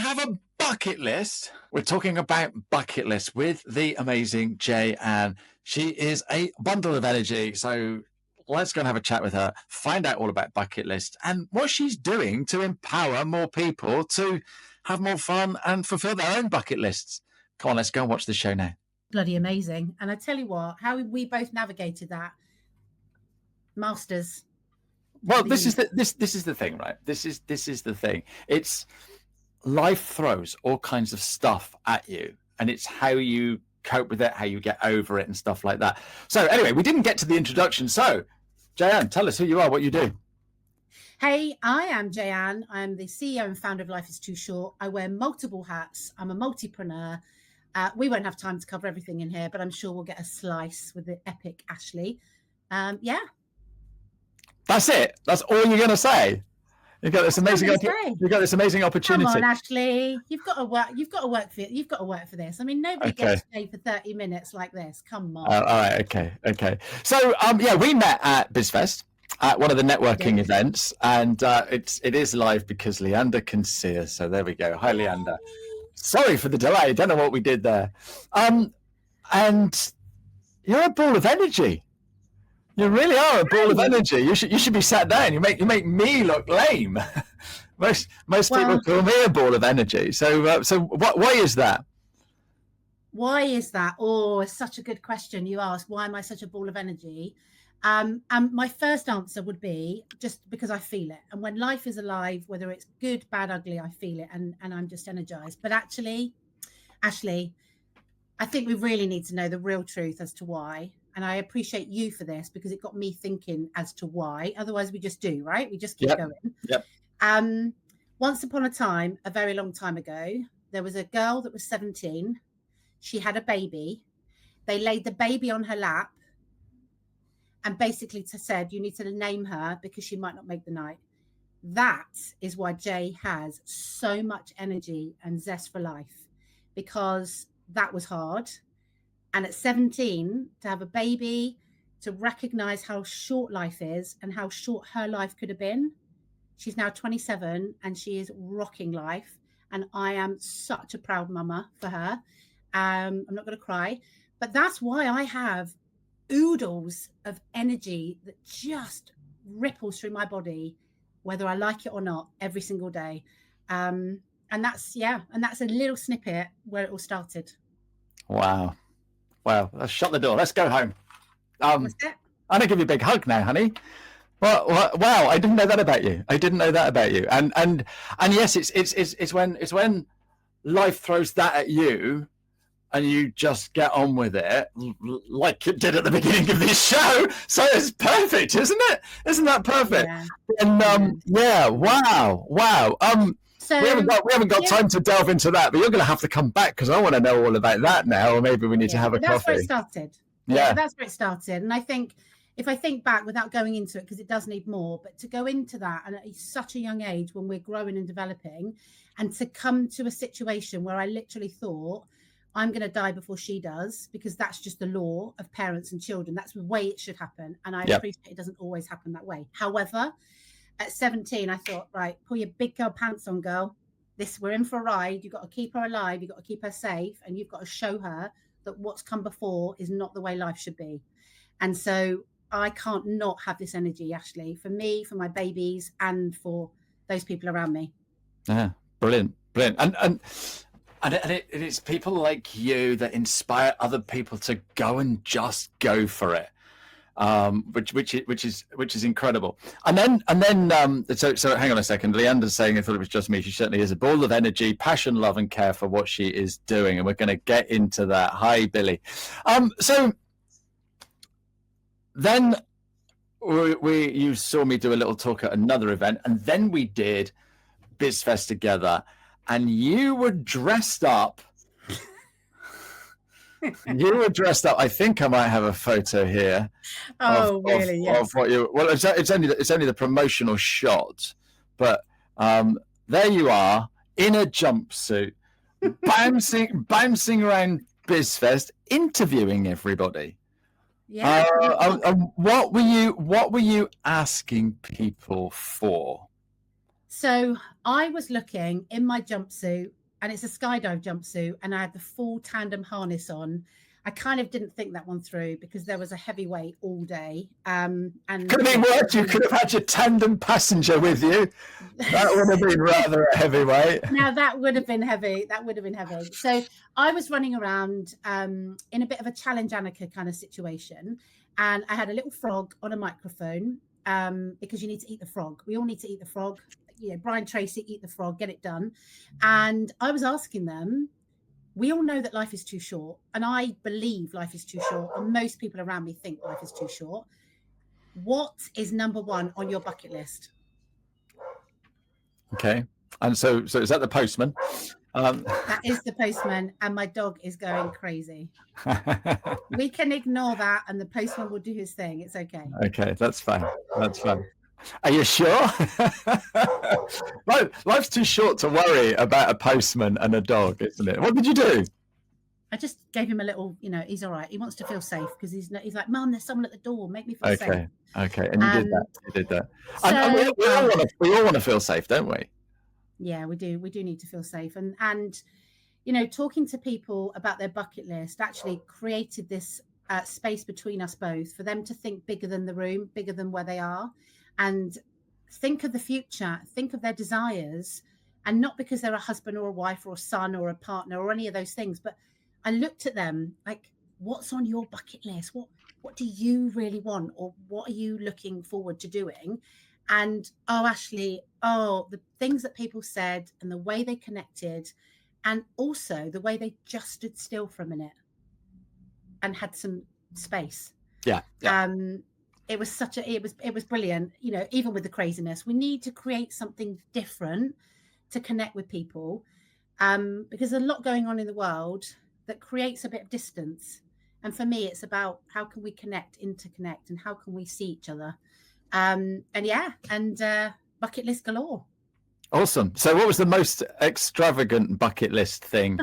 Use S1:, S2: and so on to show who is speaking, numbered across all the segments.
S1: have a bucket list? We're talking about bucket lists with the amazing Jay-Anne. She is a bundle of energy. So let's go and have a chat with her, find out all about bucket lists and what she's doing to empower more people to have more fun and fulfill their own bucket lists. Come on, let's go and watch the show now.
S2: Bloody amazing. And I tell you what, how we both navigated that. Masters.
S1: Well, this is the thing, right? This is the thing. It's life throws all kinds of stuff at you, and it's how you cope with it, how you get over it, and stuff like that. So, anyway, we didn't get to the introduction. So, Jay-Anne, tell us who you are, what you do.
S2: Hey, I am Jay-Anne. I'm the CEO and founder of Life is Too Short. I wear multiple hats. I'm a multipreneur. We won't have time to cover everything in here, but I'm sure we'll get a slice with the epic Ashley. Yeah.
S1: That's it. That's all you're going to say. You've got this amazing. You've got this amazing opportunity.
S2: Come on, Ashley. You've got to work. You've got to work for it. You've got to work for this. I mean, nobody gets paid for 30 minutes like this. Come on.
S1: All right. Okay. So, yeah, we met at BizFest at one of the networking events, and it is live because Leander can see us. So there we go. Hi, Leander. Sorry for the delay. I don't know what we did there. And you're a ball of energy. You really are a ball of energy. You should be sat down. You make me look lame. most people call me a ball of energy. So why is that?
S2: Why is that? Oh, it's such a good question you ask. Why am I such a ball of energy? And my first answer would be just because I feel it. And when life is alive, whether it's good, bad, ugly, I feel it, and I'm just energized. But actually, Ashley, I think we really need to know the real truth as to why. And I appreciate you for this because it got me thinking as to why. Otherwise, we just do, right? We just keep going.
S1: Yep.
S2: Once upon a time, a very long time ago, there was a girl that was 17. She had a baby. They laid the baby on her lap and basically said, you need to name her because she might not make the night. That is why Jay has so much energy and zest for life, because that was hard. And at 17, to have a baby, to recognize how short life is and how short her life could have been. She's now 27 and she is rocking life. And I am such a proud mama for her. I'm not going to cry, but that's why I have oodles of energy that just ripples through my body, whether I like it or not, every single day. And that's a little snippet where it all started.
S1: Wow. Let's shut the door. Let's go home. I'm going to give you a big hug now, honey. Well, wow, I didn't know that about you. And yes, it's when life throws that at you and you just get on with it like it did at the beginning of this show. So it's perfect, isn't it? Isn't that perfect?
S2: Yeah.
S1: And wow. So, we haven't got time to delve into that, but you're going to have to come back because I want to know all about that now, or maybe we need to have a coffee.
S2: That's where it started. Yeah, that's where it started. And I think if I think back without going into it, because it does need more, but to go into that and at such a young age when we're growing and developing, and to come to a situation where I literally thought, I'm going to die before she does, because that's just the law of parents and children. That's the way it should happen. And I appreciate it doesn't always happen that way. However, at 17, I thought, right, pull your big girl pants on, girl. We're in for a ride. You've got to keep her alive. You've got to keep her safe. And you've got to show her that what's come before is not the way life should be. And so I can't not have this energy, Ashley, for me, for my babies, and for those people around me.
S1: Yeah, brilliant. And it's people like you that inspire other people to go and just go for it. Which is incredible. And then so hang on a second. Leander's saying I thought it was just me. She certainly is a ball of energy, passion, love, and care for what she is doing, and we're going to get into that. Hi, Billy. So then you saw me do a little talk at another event, and then we did BizFest together, and you were dressed up. You were dressed up. I think I might have a photo here.
S2: Oh, really? Yes.
S1: Of what you? Well, it's only the promotional shot, but there you are in a jumpsuit, bouncing around BizFest, interviewing everybody.
S2: Yeah.
S1: What were you asking people for?
S2: So I was looking in my jumpsuit, and it's a skydive jumpsuit, and I had the full tandem harness on. I kind of didn't think that one through because there was a heavy weight all day. And
S1: could have been worse. You could have had your tandem passenger with you. That would have been rather a heavy weight.
S2: Now that would have been heavy. That would have been heavy. So I was running around in a bit of a challenge Annika kind of situation, and I had a little frog on a microphone because you need to eat the frog. We all need to eat the frog. You know, Brian Tracy, eat the frog, get it done. And I was asking them, we all know that life is too short, and I believe life is too short, and most people around me think life is too short. What is number one on your bucket list?
S1: Okay. And so is that the postman?
S2: That is the postman, and my dog is going crazy. We can ignore that, and the postman will do his thing. It's okay.
S1: Okay, that's fine. That's fine. Are you sure? Life's too short to worry about a postman and a dog, isn't it? What did you do?
S2: I just gave him a little, you know, he's all right. He wants to feel safe because he's like, Mum, there's someone at the door. Make me feel safe.
S1: Okay. And you did that. You did that.
S2: So,
S1: and we all want to feel safe, don't we?
S2: Yeah, we do. We do need to feel safe. And you know, talking to people about their bucket list actually created this space between us both for them to think bigger than the room, bigger than where they are, and think of the future, think of their desires, and not because they're a husband or a wife or a son or a partner or any of those things. But I looked at them like, what's on your bucket list? What do you really want? Or what are you looking forward to doing? And the things that people said and the way they connected, and also the way they just stood still for a minute and had some space.
S1: Yeah.
S2: It was brilliant. You know, even with the craziness, we need to create something different to connect with people, because there's a lot going on in the world that creates a bit of distance. And for me, it's about how can we interconnect, and how can we see each other. Bucket list galore.
S1: Awesome. So what was the most extravagant bucket list thing?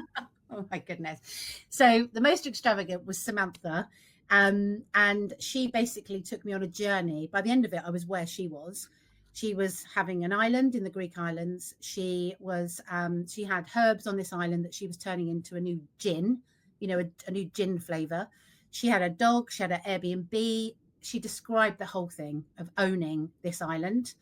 S2: Oh my goodness. So the most extravagant was Samantha. And she basically took me on a journey. By the end of it, I was where she was. She was having an island in the Greek islands. She had herbs on this island that she was turning into a new gin, you know, a new gin flavor. She had a dog. She had an Airbnb. She described the whole thing of owning this island.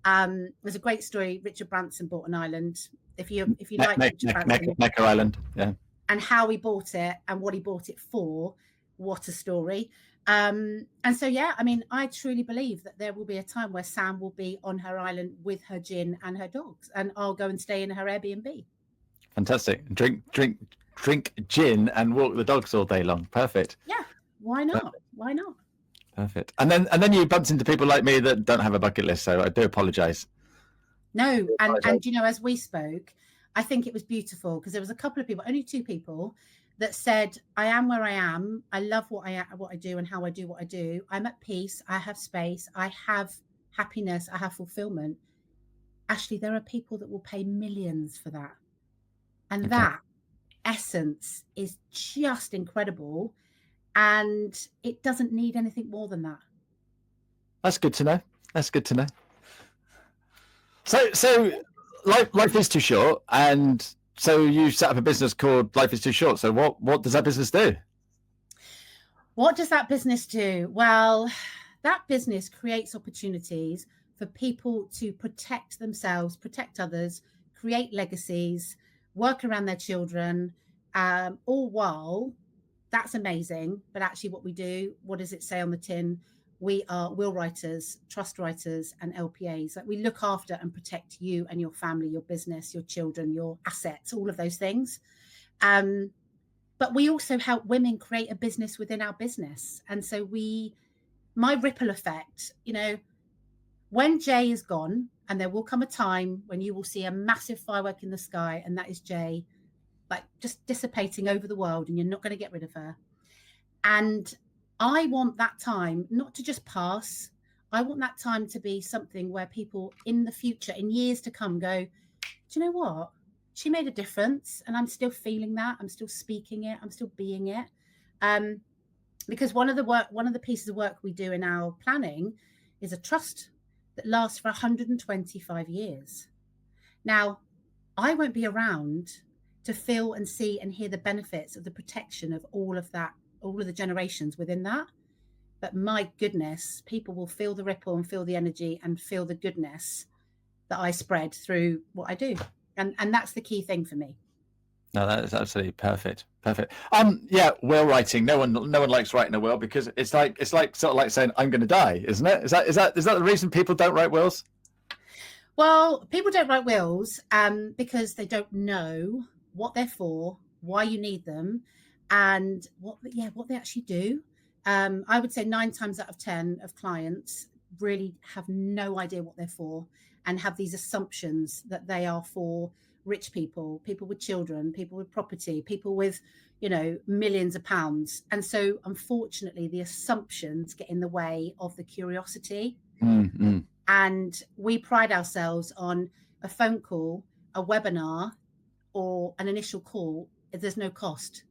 S2: There's a great story. Richard Branson bought an island. If you like Richard Branson,
S1: Necker Island, yeah.
S2: And how he bought it and what he bought it for. What a story. And so, yeah, I mean, I truly believe that there will be a time where Sam will be on her island with her gin and her dogs, and I'll go and stay in her Airbnb.
S1: Fantastic. Drink gin and walk the dogs all day long. Perfect.
S2: Yeah. Why not?
S1: Perfect.
S2: Why not?
S1: Perfect. And then you bumped into people like me that don't have a bucket list, so I do apologize.
S2: No, and you know, as we spoke, I think it was beautiful because there was a couple of people, only 2 people, that said, I am where I am. I love what I do and how I do what I do. I'm at peace. I have space. I have happiness. I have fulfillment. Actually, there are people that will pay millions for that. And that essence is just incredible. And it doesn't need anything more than that.
S1: That's good to know. That's good to know. So life is too short, and so you set up a business called Life is Too Short. So what does that business do?
S2: What does that business do? Well, that business creates opportunities for people to protect themselves, protect others, create legacies, work around their children, all while that's amazing. But actually what we do, what does it say on the tin? We are will writers, trust writers, and LPAs. Like, we look after and protect you and your family, your business, your children, your assets, all of those things. But we also help women create a business within our business. And so my ripple effect, you know, when Jay is gone, and there will come a time when you will see a massive firework in the sky, and that is Jay, like, just dissipating over the world, and you're not going to get rid of her. And I want that time not to just pass. I want that time to be something where people in the future, in years to come, go, do you know what? She made a difference, and I'm still feeling that. I'm still speaking it. I'm still being it. Because one of the pieces of work we do in our planning is a trust that lasts for 125 years. Now, I won't be around to feel and see and hear the benefits of the protection of all of that, all of the generations within that. But my goodness, people will feel the ripple and feel the energy and feel the goodness that I spread through what I do. And that's the key thing for me.
S1: No, that is absolutely perfect. Yeah, will writing. No one likes writing a will because it's like sort of like saying I'm going to die, isn't it? Is that the reason people don't write wills?
S2: Well, people don't write wills because they don't know what they're for, why you need them, and what they actually do. I would say 9 times out of 10 of clients really have no idea what they're for and have these assumptions that they are for rich people, people with children, people with property, people with, millions of pounds. And so unfortunately, the assumptions get in the way of the curiosity.
S1: Mm-hmm.
S2: And we pride ourselves on a phone call, a webinar, or an initial call. There's no cost.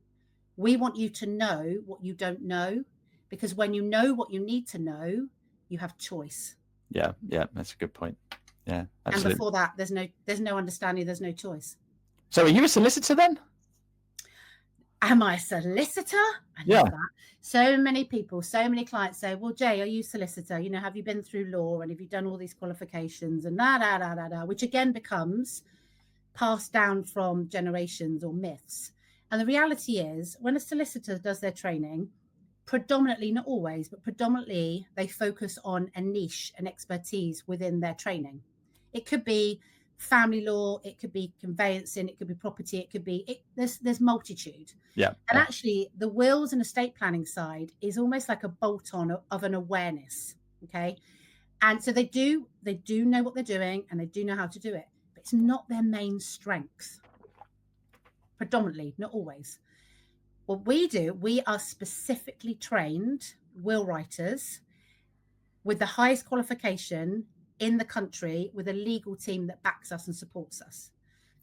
S2: We want you to know what you don't know, because when you know what you need to know, you have choice.
S1: Yeah, that's a good point. Yeah, absolutely.
S2: And before that, there's no understanding, there's no choice.
S1: So are you a solicitor then?
S2: Am I a solicitor? I love that. So many people, so many clients say, well, Jay, are you a solicitor? Have you been through law and have you done all these qualifications and which again becomes passed down from generations or myths. And the reality is when a solicitor does their training, predominantly, not always, but predominantly they focus on a niche and expertise within their training. It could be family law, it could be conveyancing, it could be property, it could be there's multitude.
S1: Yeah.
S2: And actually the wills and estate planning side is almost like a bolt-on of an awareness. Okay. And so they do know what they're doing and they do know how to do it, but it's not their main strength. Predominantly, not always. What we do, we are specifically trained will writers with the highest qualification in the country with a legal team that backs us and supports us.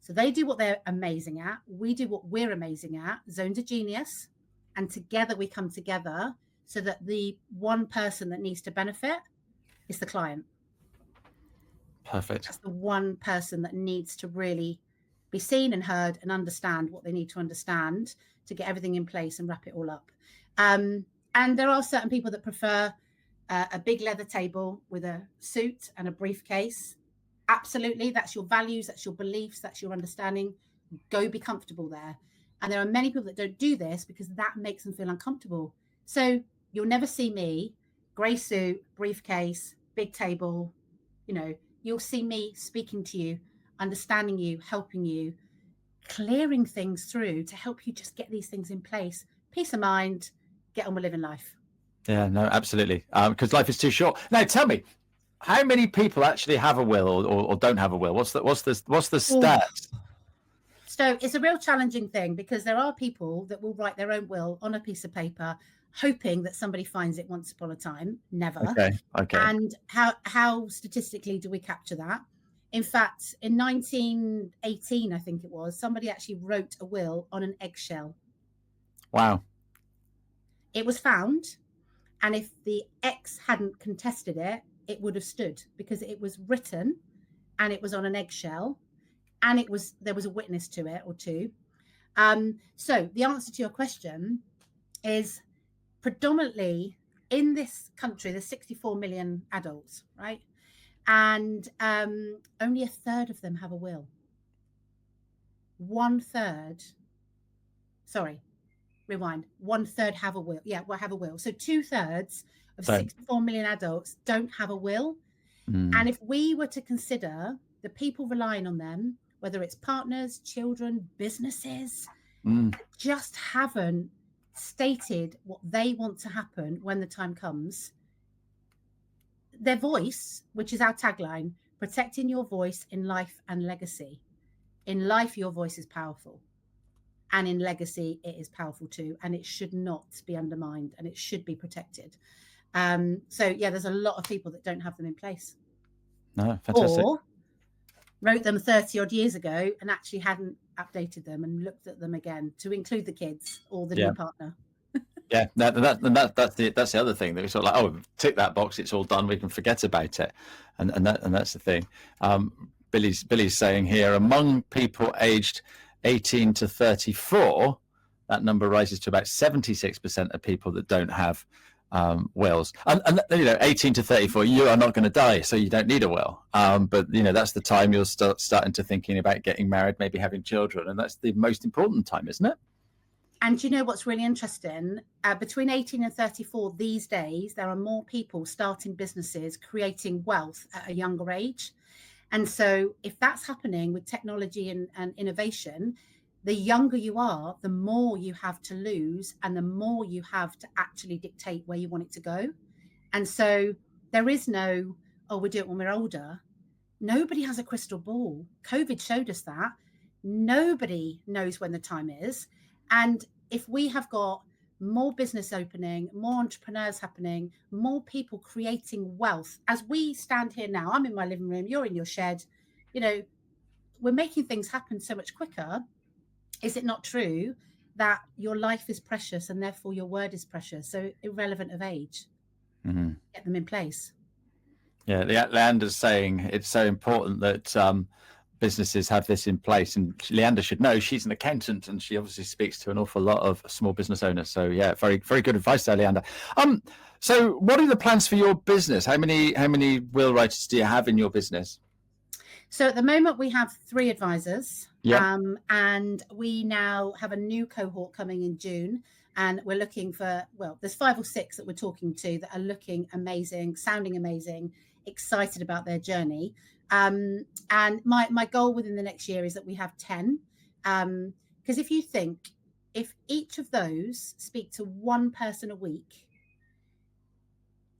S2: So they do what they're amazing at. We do what we're amazing at. Zones of genius. And together we come together so that the one person that needs to benefit is the client.
S1: Perfect.
S2: That's the one person that needs to really be seen and heard and understand what they need to understand to get everything in place and wrap it all up. And there are certain people that prefer a big leather table with a suit and a briefcase. Absolutely. That's your values. That's your beliefs. That's your understanding. Go be comfortable there. And there are many people that don't do this because that makes them feel uncomfortable. So you'll never see me, grey suit, briefcase, big table. You'll see me speaking to you, understanding you, helping you, clearing things through to help you just get these things in place. Peace of mind, get on with living life.
S1: Yeah, no, absolutely. Because life is too short. Now, tell me, how many people actually have a will or don't have a will? What's the stats?
S2: So it's a real challenging thing because there are people that will write their own will on a piece of paper, hoping that somebody finds it once upon a time. Never.
S1: Okay.
S2: And how statistically do we capture that? In fact, in 1918, I think it was, somebody actually wrote a will on an eggshell.
S1: Wow.
S2: It was found. And if the ex hadn't contested it, it would have stood because it was written and it was on an eggshell and there was a witness to it or two. So the answer to your question is predominantly in this country, there's 64 million adults, right? And only 1/3 of them have a will. 1/3. Sorry, rewind. 1/3 have a will. Yeah, have a will. So 2/3 of 64 million adults don't have a will. And if we were to consider the people relying on them, whether it's partners, children, businesses, just haven't stated what they want to happen when the time comes. Their voice, which is our tagline, protecting your voice in life and legacy. In life, your voice is powerful. And in legacy, it is powerful too. And it should not be undermined and it should be protected. So, yeah, there's a lot of people that don't have them in place.
S1: No, fantastic.
S2: Or wrote them 30 odd years ago and actually hadn't updated them and looked at them again to include the kids or the new partner.
S1: Yeah, that's the other thing that we sort of like, oh, tick that box, it's all done, we can forget about it, and that's the thing. Billy's saying here, among people aged 18 to 34, that number rises to about 76% of people that don't have wills. And 18 to 34, you are not going to die, so you don't need a will. But that's the time you'll start starting to thinking about getting married, maybe having children, and that's the most important time, isn't it?
S2: And you know what's really interesting? Between 18 and 34 these days, there are more people starting businesses, creating wealth at a younger age. And so if that's happening with technology and innovation, the younger you are, the more you have to lose and the more you have to actually dictate where you want it to go. And so there is no, we'll do it when we're older. Nobody has a crystal ball. COVID showed us that. Nobody knows when the time is. And if we have got more business opening, more entrepreneurs happening, more people creating wealth, as we stand here now, I'm in my living room, you're in your shed, we're making things happen so much quicker. Is it not true that your life is precious and therefore your word is precious? So irrelevant of age, get them in place.
S1: Yeah, Leander's saying it's so important that businesses have this in place, and Leander should know. She's an accountant and she obviously speaks to an awful lot of small business owners. So yeah, very, very good advice there, Leander. So what are the plans for your business? How many will writers do you have in your business?
S2: So at the moment we have 3 advisors.
S1: Yeah.
S2: And we now have a new cohort coming in June, and we're looking for, there's 5 or 6 that we're talking to that are looking amazing, sounding amazing, excited about their journey. And my goal within the next year is that we have 10. Because if you think, if each of those speak to one person a week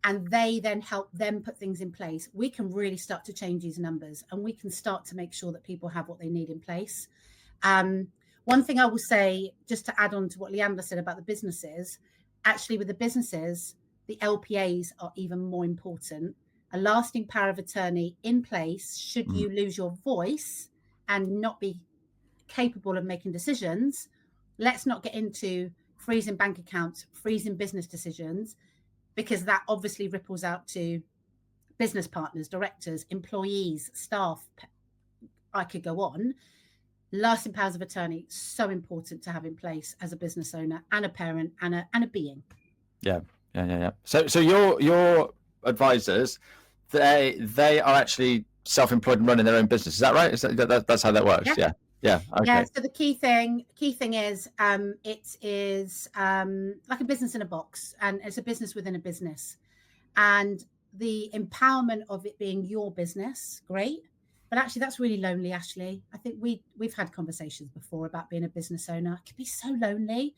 S2: and they then help them put things in place, we can really start to change these numbers and we can start to make sure that people have what they need in place. One thing I will say, just to add on to what Leander said about the businesses, actually with the businesses, the LPAs are even more important. A lasting power of attorney in place should you lose your voice and not be capable of making decisions. Let's not get into freezing bank accounts, freezing business decisions, because that obviously ripples out to business partners, directors, employees, staff. I could go on. Lasting powers of attorney, so important to have in place as a business owner and a parent and a being.
S1: Yeah. So your advisors, they are actually self-employed and running their own business. Is that right? That's how that works? Yeah. Okay.
S2: Yeah. So the key thing is it is like a business in a box, and it's a business within a business, and the empowerment of it being your business, great. But actually, that's really lonely, Ashley. I think we've had conversations before about being a business owner. It can be so lonely.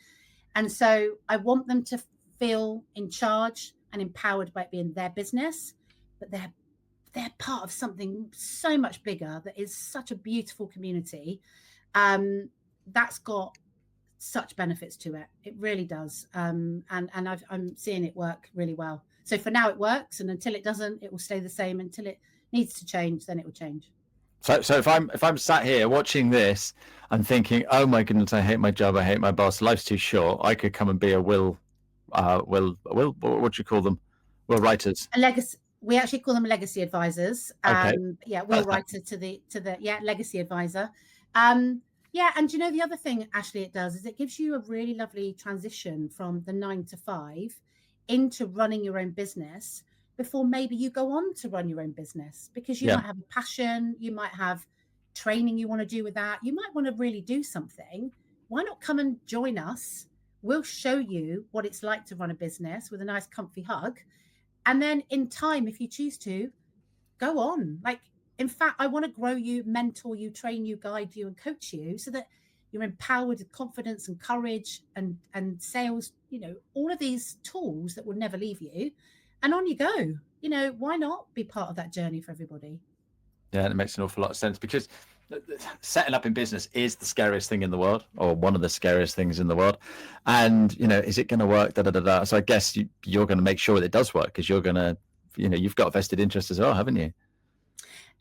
S2: And so I want them to feel in charge and empowered by it being their business, but they're part of something so much bigger that is such a beautiful community. That's got such benefits to it. It really does. And I'm seeing it work really well. So for now it works, and until it doesn't, it will stay the same. Until it needs to change, then it will change.
S1: So if I'm sat here watching this, I'm thinking, oh my goodness, I hate my job, I hate my boss, life's too short. I could come and be a will, what do you call them? Will writers.
S2: A legacy. We actually call them legacy advisors.
S1: Okay.
S2: Will writer to the legacy advisor. And the other thing, Ashley, it does is it gives you a really lovely transition from the 9 to 5 into running your own business before maybe you go on to run your own business, because you might have a passion, you might have training you want to do with that, you might want to really do something. Why not come and join us? We'll show you what it's like to run a business with a nice comfy hug. And then in time, if you choose to, go on. In fact, I want to grow you, mentor you, train you, guide you, and coach you so that you're empowered with confidence and courage and sales, all of these tools that will never leave you. And on you go. Why not be part of that journey for everybody?
S1: Yeah, it makes an awful lot of sense, because setting up in business is the scariest thing in the world, or one of the scariest things in the world. And, is it going to work? So I guess you're going to make sure that it does work, because you're going to, you've got a vested interest as well, haven't you?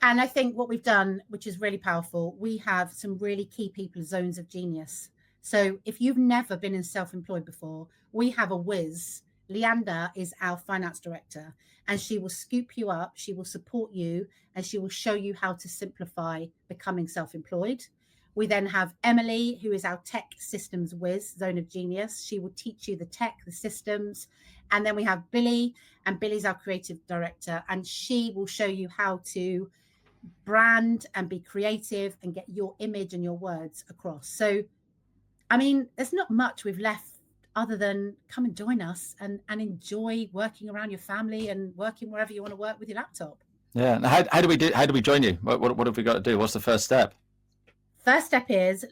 S2: And I think what we've done, which is really powerful, we have some really key people, zones of genius. So if you've never been in self-employed before, we have a whiz Leander is our finance director, and she will scoop you up, she will support you, and she will show you how to simplify becoming self-employed. We then have Emily, who is our tech systems whiz, zone of genius. She will teach you the tech, the systems. And then we have Billy, and Billy's our creative director, and she will show you how to brand and be creative and get your image and your words across. So, I mean, there's not much we've left other than come and join us and enjoy working around your family and working wherever you want to work with your laptop.
S1: Yeah. Now, how do we join you? What have we got to do? What's the first step?
S2: First step is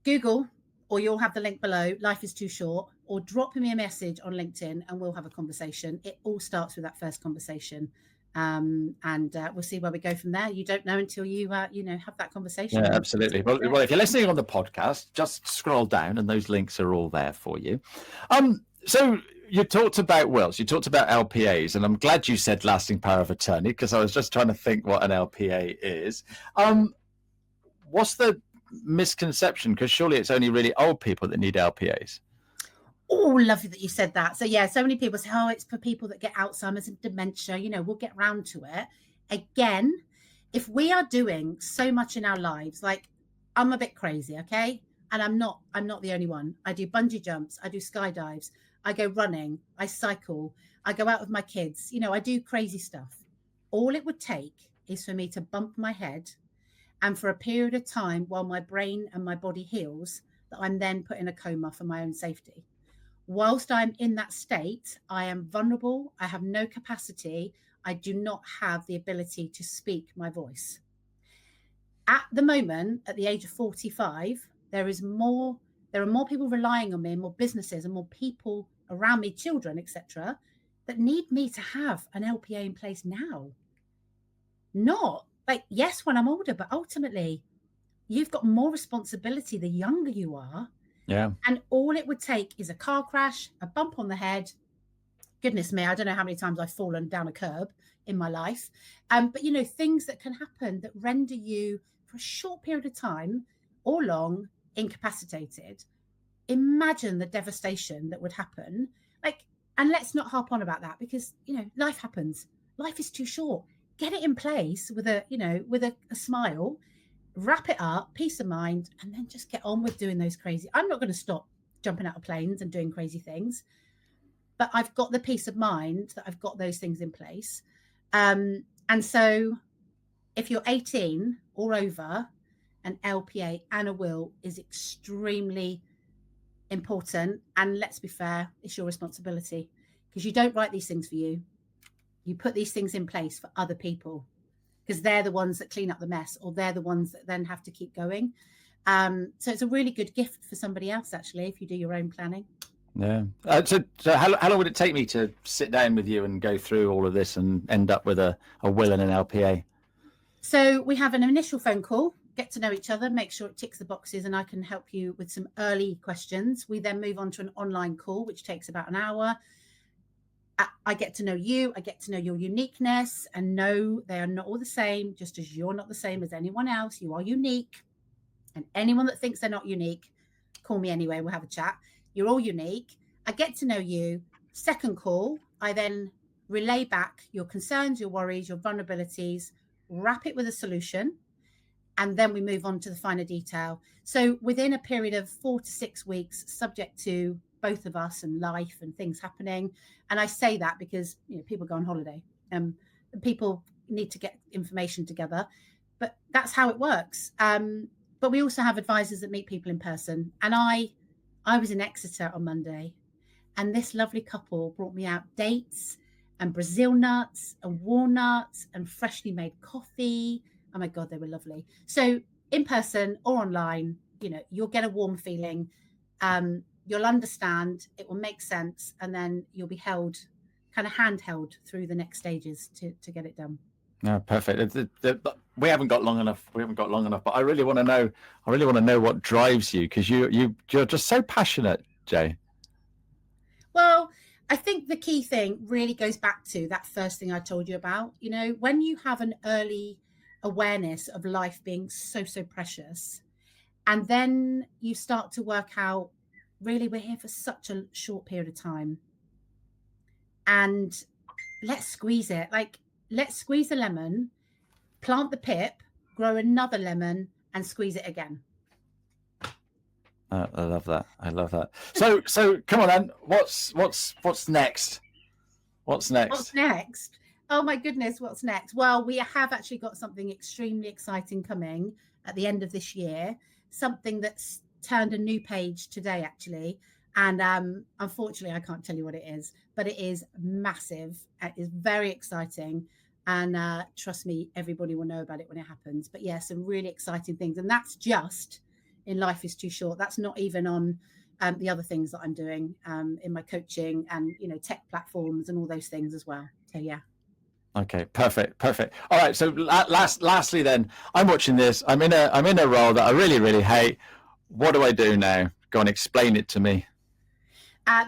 S2: Google, or you'll have the link below, Life is Too Short, or drop me a message on LinkedIn and we'll have a conversation. It all starts with that first conversation. And we'll see where we go from there. You don't know until you have that conversation.
S1: Yeah, absolutely. Well, if you're listening on the podcast, just scroll down and those links are all there for you. So you talked about wills, you talked about LPAs, and I'm glad you said lasting power of attorney, because I was just trying to think what an LPA is. What's the misconception? Because surely it's only really old people that need LPAs.
S2: Oh, lovely that you said that. So yeah, so many people say, oh, it's for people that get Alzheimer's and dementia. We'll get round to it. Again, if we are doing so much in our lives, like I'm a bit crazy, okay? And I'm not the only one. I do bungee jumps, I do skydives, I go running, I cycle, I go out with my kids. I do crazy stuff. All it would take is for me to bump my head, and for a period of time while my brain and my body heals, that I'm then put in a coma for my own safety. Whilst I'm in that state, I am vulnerable. I have no capacity. I do not have the ability to speak my voice. At the moment, at the age of 45, there are more people relying on me, more businesses and more people around me, children, etc., that need me to have an LPA in place now. Not like, yes, when I'm older, but ultimately you've got more responsibility the younger you are.
S1: Yeah.
S2: And all it would take is a car crash, a bump on the head. Goodness me, I don't know how many times I've fallen down a curb in my life. But things that can happen that render you for a short period of time or long incapacitated. Imagine the devastation that would happen. And let's not harp on about that, because life happens. Life is too short. Get it in place with a smile. Wrap it up, peace of mind, and then just get on with doing those crazy. I'm not going to stop jumping out of planes and doing crazy things, but I've got the peace of mind that I've got those things in place. And so if you're 18 or over, an LPA and a will is extremely important. And let's be fair, it's your responsibility, because you don't write these things for you. You put these things in place for other people, because they're the ones that clean up the mess, or they're the ones that then have to keep going. So it's a really good gift for somebody else, actually, if you do your own planning.
S1: Yeah. So how long would it take me to sit down with you and go through all of this and end up with a will and an LPA?
S2: So we have an initial phone call, get to know each other, make sure it ticks the boxes, and I can help you with some early questions. We then move on to an online call, which takes about an hour. I get to know you, I get to know your uniqueness, and no, they are not all the same, just as you're not the same as anyone else. You are unique. And anyone that thinks they're not unique, call me anyway, we'll have a chat. You're all unique. I get to know you. Second call, I then relay back your concerns, your worries, your vulnerabilities, wrap it with a solution, and then we move on to the finer detail. So within a period of 4 to 6 weeks, subject to both of us and life and things happening. And I say that because people go on holiday, and people need to get information together, but that's how it works. But we also have advisors that meet people in person. And I was in Exeter on Monday, and this lovely couple brought me out dates and Brazil nuts and walnuts and freshly made coffee. Oh my God, they were lovely. So in person or online, you'll get a warm feeling. You'll understand, it will make sense, and then you'll be held, kind of handheld through the next stages to get it done.
S1: No, perfect. We haven't got long enough. But I really want to know what drives you, because you're just so passionate, Jay.
S2: Well, I think the key thing really goes back to that first thing I told you about. When you have an early awareness of life being so precious, and then you start to work out, really, we're here for such a short period of time. and let's squeeze it. Like, let's squeeze the lemon, plant the pip, grow another lemon, and squeeze it again.
S1: I love that. I love that. So come on then. What's next? What's next?
S2: What's next? Oh my goodness, what's next? Well, we have actually got something extremely exciting coming at the end of this year. Something that's turned a new page today, actually. And unfortunately, I can't tell you what it is, but it is massive. It is very exciting. And trust me, everybody will know about it when it happens. But yeah, some really exciting things. And that's just in Life is Too Short. That's not even on the other things that I'm doing in my coaching and, you know, tech platforms and all those things as well. So yeah.
S1: Okay, perfect. All right. So lastly, then, I'm watching this. I'm in a role that I really, really hate. What do I do now? Go and explain it to me.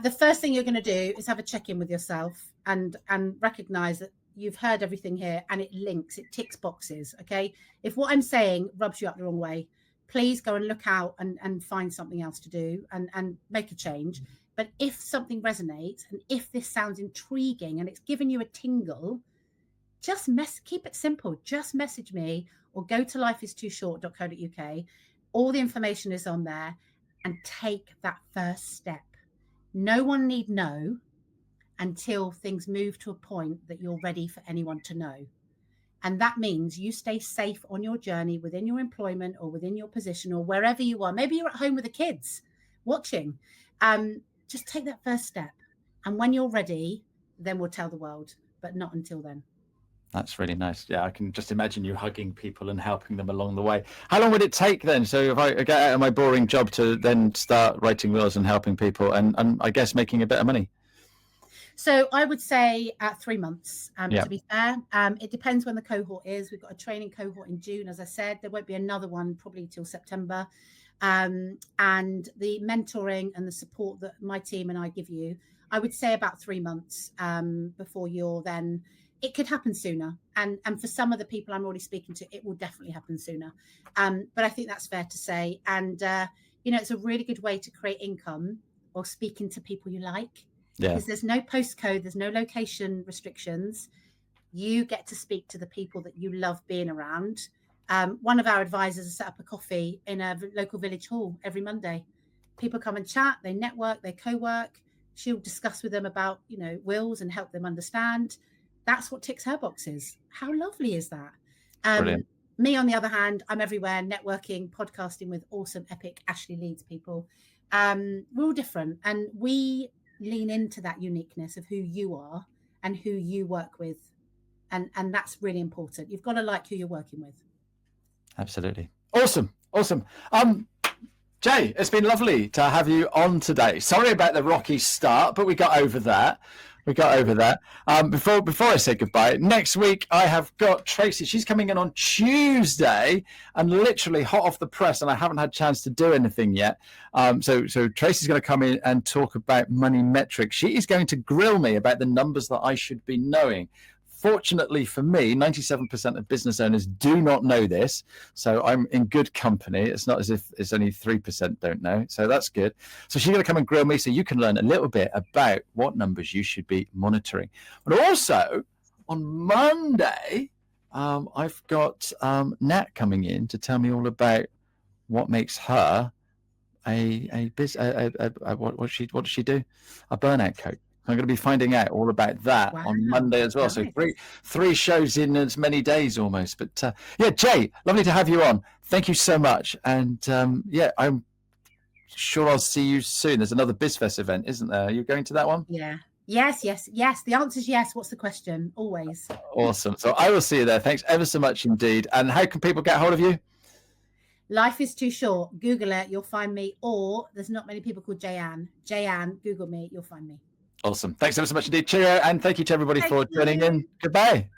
S2: The first thing you're going to do is have a check-in with yourself and recognize that you've heard everything here and it links, it ticks boxes. Okay. If what I'm saying rubs you up the wrong way, please go and look out and find something else to do and make a change. But if something resonates and if this sounds intriguing and it's given you a tingle, just keep it simple. Just message me or go to lifeistooshort.co.uk. All the information is on there, and take that first step. No one need know until things move to a point that you're ready for anyone to know. And that means you stay safe on your journey within your employment or within your position or wherever you are. Maybe you're at home with the kids watching. Just take that first step. And when you're ready, then we'll tell the world, but not until then.
S1: That's really nice. Yeah, I can just imagine you hugging people and helping them along the way. How long would it take then? So if I get out of my boring job to then start writing wills and helping people and I guess making a bit of money?
S2: So I would say 3 months, to be fair. It depends when the cohort is. We've got a training cohort in June, as I said. There won't be another one probably till September. And the mentoring and the support that my team and I give you, I would say about 3 months before you're then... It could happen sooner. And for some of the people I'm already speaking to, it will definitely happen sooner. But I think that's fair to say. And, you know, it's a really good way to create income or speaking to people you like. Yeah. Because there's no postcode, there's no location restrictions. You get to speak to the people that you love being around. One of our advisors has set up a coffee in a local village hall every Monday. People come and chat, they network, they co-work. She'll discuss with them about, you know, wills and help them understand. That's what ticks her boxes. How lovely is that?
S1: Brilliant.
S2: Me, on the other hand, I'm everywhere, networking, podcasting with awesome, epic Ashley Leeds people. We're all different. And we lean into that uniqueness of who you are and who you work with. And that's really important. You've got to like who you're working with. Absolutely. Awesome.
S1: Jay, it's been lovely to have you on today. Sorry about the rocky start, but we got over that. Before I say goodbye, next week I have got Tracy. She's coming in on Tuesday and literally hot off the press, and I haven't had a chance to do anything yet. So Tracy's going to come in and talk about money metrics. She is going to grill me about the numbers that I should be knowing. Fortunately for me, 97% of business owners do not know this, so I'm in good company. It's not as if it's only 3% don't know, so that's good. So she's going to come and grill me so you can learn a little bit about what numbers you should be monitoring. But also, on Monday, I've got Nat coming in to tell me all about what makes her what does she do? A burnout coach. I'm going to be finding out all about that on Monday as well. Nice. So three shows in as many days almost. But yeah, Jay, lovely to have you on. Thank you so much. And yeah, I'm sure I'll see you soon. There's another BizFest event, isn't there? Are you going to that one?
S2: Yeah. Yes. The answer is yes. What's the question? Always.
S1: Awesome. So I will see you there. Thanks ever so much indeed. And how can people get hold of you?
S2: Life is Too Short. Google it. You'll find me. Or there's not many people called Jay-Anne. Jay-Anne, Google me. You'll find me.
S1: Awesome. Thanks ever so much indeed. Cheerio. And thank you to everybody for tuning in. Goodbye.